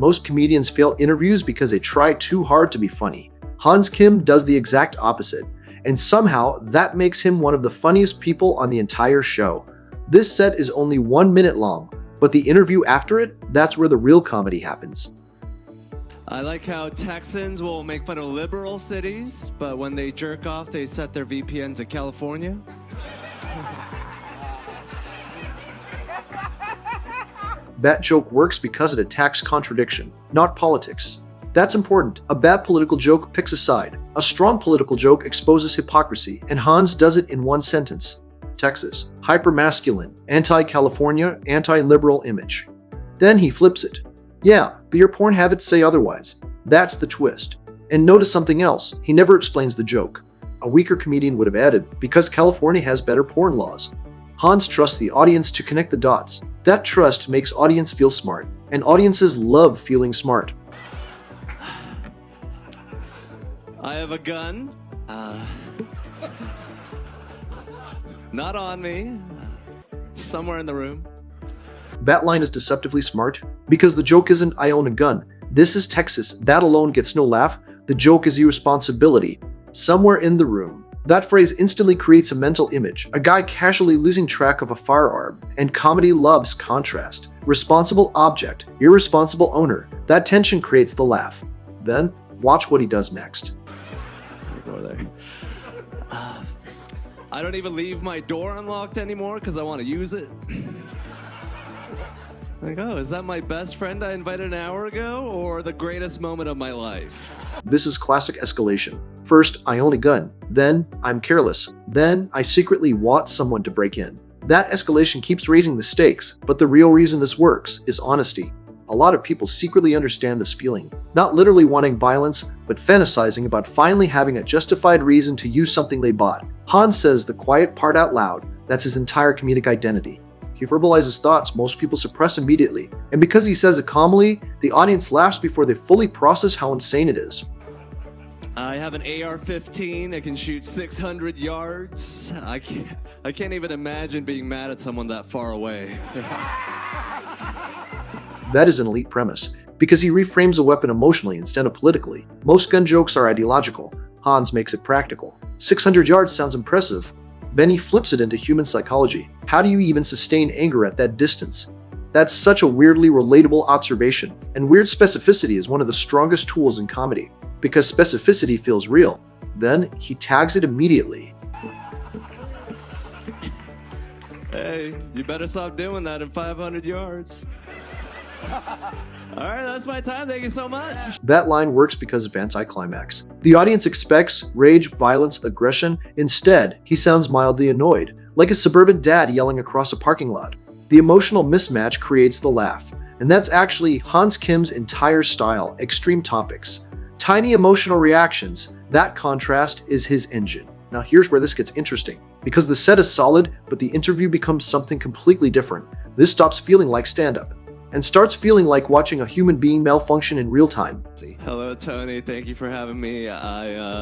most comedians fail interviews because they try too hard to be funny. Hans Kim does the exact opposite, and somehow that makes him one of the funniest people on the entire show. This set is only 1 minute long, but the interview after it, that's where the real comedy happens. I like how Texans will make fun of liberal cities, but when they jerk off, they set their VPN to California. That joke works because it attacks contradiction, not politics. That's important. A bad political joke picks a side. A strong political joke exposes hypocrisy, and Hans does it in one sentence. Texas, hyper-masculine, anti-California, anti-liberal image. Then he flips it. Yeah, but your porn habits say otherwise. That's the twist. And notice something else. He never explains the joke. A weaker comedian would have added, because California has better porn laws. Hans trusts the audience to connect the dots. That trust makes audience feel smart, and audiences love feeling smart. I have a gun. Not on me. Somewhere in the room. That line is deceptively smart, because the joke isn't "I own a gun." This is Texas. That alone gets no laugh. The joke is irresponsibility. Somewhere in the room. That phrase instantly creates a mental image, a guy casually losing track of a firearm, and comedy loves contrast. Responsible object, irresponsible owner. That tension creates the laugh. Then, watch what he does next. Go there. I don't even leave my door unlocked anymore because I want to use it. Like, oh, is that my best friend I invited an hour ago, or the greatest moment of my life? This is classic escalation. First, I own a gun. Then, I'm careless. Then, I secretly want someone to break in. That escalation keeps raising the stakes, but the real reason this works is honesty. A lot of people secretly understand this feeling, not literally wanting violence, but fantasizing about finally having a justified reason to use something they bought. Hans says the quiet part out loud. That's his entire comedic identity. He verbalizes thoughts most people suppress immediately, and because he says it calmly, the audience laughs before they fully process how insane it is. I have an AR-15. It can shoot 600 yards. I can't even imagine being mad at someone that far away. That is an elite premise, because he reframes a weapon emotionally instead of politically. Most gun jokes are ideological. Hans makes it practical. 600 yards sounds impressive. Then he flips it into human psychology. How do you even sustain anger at that distance? That's such a weirdly relatable observation, and weird specificity is one of the strongest tools in comedy, because specificity feels real. Then he tags it immediately. Hey, you better stop doing that in 500 yards. All right, that's my time. Thank you so much. That line works because of anticlimax. The audience expects rage, violence, aggression. Instead, he sounds mildly annoyed, like a suburban dad yelling across a parking lot. The emotional mismatch creates the laugh, and that's actually Hans Kim's entire style, extreme topics. Tiny emotional reactions, that contrast is his engine. Now here's where this gets interesting. Because the set is solid, but the interview becomes something completely different. This stops feeling like stand-up and starts feeling like watching a human being malfunction in real time. Hello, Tony. Thank you for having me.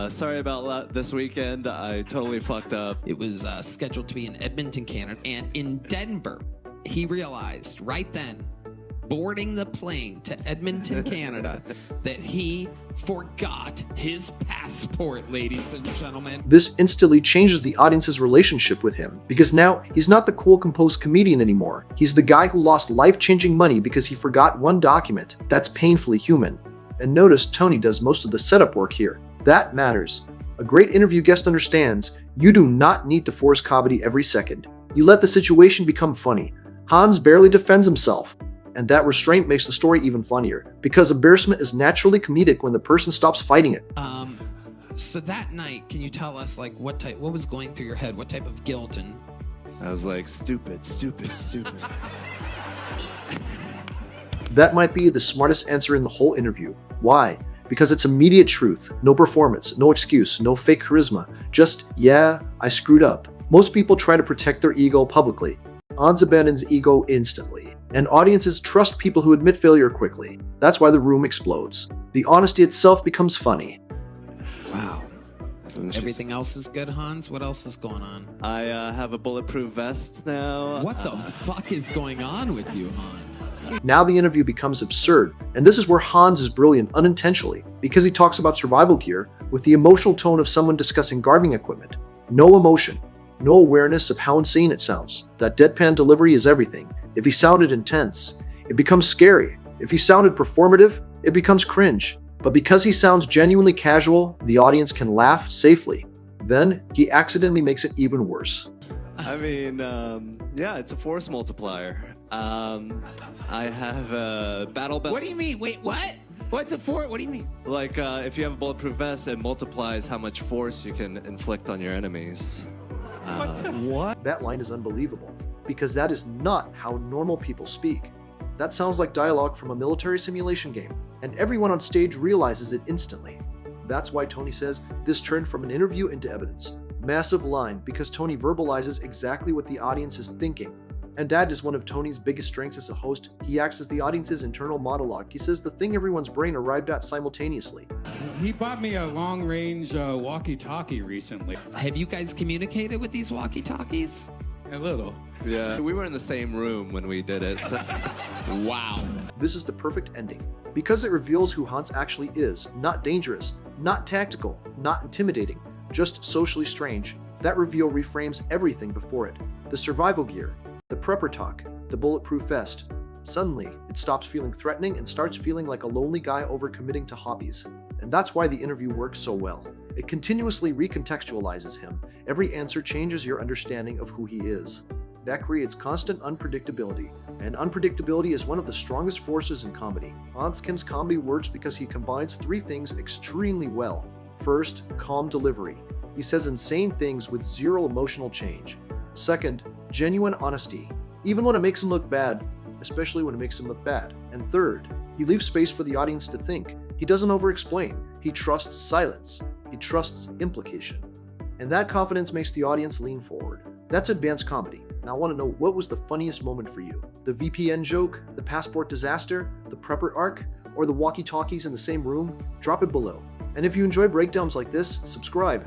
Sorry about this weekend. I totally fucked up. It was scheduled to be in Edmonton, Canada, and in Denver. He realized right then, boarding the plane to Edmonton, Canada, that he forgot his passport, ladies and gentlemen. This instantly changes the audience's relationship with him, because now he's not the cool, composed comedian anymore. He's the guy who lost life-changing money because he forgot one document. That's painfully human. And notice Tony does most of the setup work here. That matters. A great interview guest understands you do not need to force comedy every second. You let the situation become funny. Hans barely defends himself. And that restraint makes the story even funnier, because embarrassment is naturally comedic when the person stops fighting it. So that night, can you tell us what was going through your head? What type of guilt and... I was like, stupid. That might be the smartest answer in the whole interview. Why? Because it's immediate truth. No performance, no excuse, no fake charisma. Just, yeah, I screwed up. Most people try to protect their ego publicly. Hans abandons ego instantly. And audiences trust people who admit failure quickly. That's why the room explodes. The honesty itself becomes funny. Wow. Everything else is good, Hans? What else is going on? I have a bulletproof vest now. What the fuck is going on with you, Hans? Now the interview becomes absurd, and this is where Hans is brilliant unintentionally, because he talks about survival gear with the emotional tone of someone discussing gardening equipment. No emotion, no awareness of how insane it sounds. That deadpan delivery is everything. If he sounded intense, it becomes scary. If he sounded performative, it becomes cringe. But because he sounds genuinely casual, the audience can laugh safely. Then he accidentally makes it even worse. I mean, yeah, it's a force multiplier. I have a battle belt. What do you mean? Wait, what? What's a fort? What do you mean? Like, if you have a bulletproof vest, it multiplies how much force you can inflict on your enemies. What? That line is unbelievable, because that is not how normal people speak. That sounds like dialogue from a military simulation game, and everyone on stage realizes it instantly. That's why Tony says this turned from an interview into evidence. Massive line, because Tony verbalizes exactly what the audience is thinking. And that is one of Tony's biggest strengths as a host. He acts as the audience's internal monologue. He says the thing everyone's brain arrived at simultaneously. He bought me a long-range walkie-talkie recently. Have you guys communicated with these walkie-talkies? A little. Yeah, we were in the same room when we did it. So. Wow. This is the perfect ending, because it reveals who Hans actually is. Not dangerous, not tactical, not intimidating, just socially strange. That reveal reframes everything before it. The survival gear, the prepper talk, the bulletproof vest. Suddenly, it stops feeling threatening and starts feeling like a lonely guy overcommitting to hobbies. And that's why the interview works so well. It continuously recontextualizes him. Every answer changes your understanding of who he is. That creates constant unpredictability, and unpredictability is one of the strongest forces in comedy. Hans Kim's comedy works because he combines three things extremely well. First, calm delivery. He says insane things with zero emotional change. Second, genuine honesty, even when it makes him look bad, especially when it makes him look bad. And third, he leaves space for the audience to think. He doesn't over-explain. He trusts silence. He trusts implication. And that confidence makes the audience lean forward. That's advanced comedy. Now I want to know, what was the funniest moment for you? The VPN joke, the passport disaster, the prepper arc, or the walkie-talkies in the same room? Drop it below. And if you enjoy breakdowns like this, subscribe.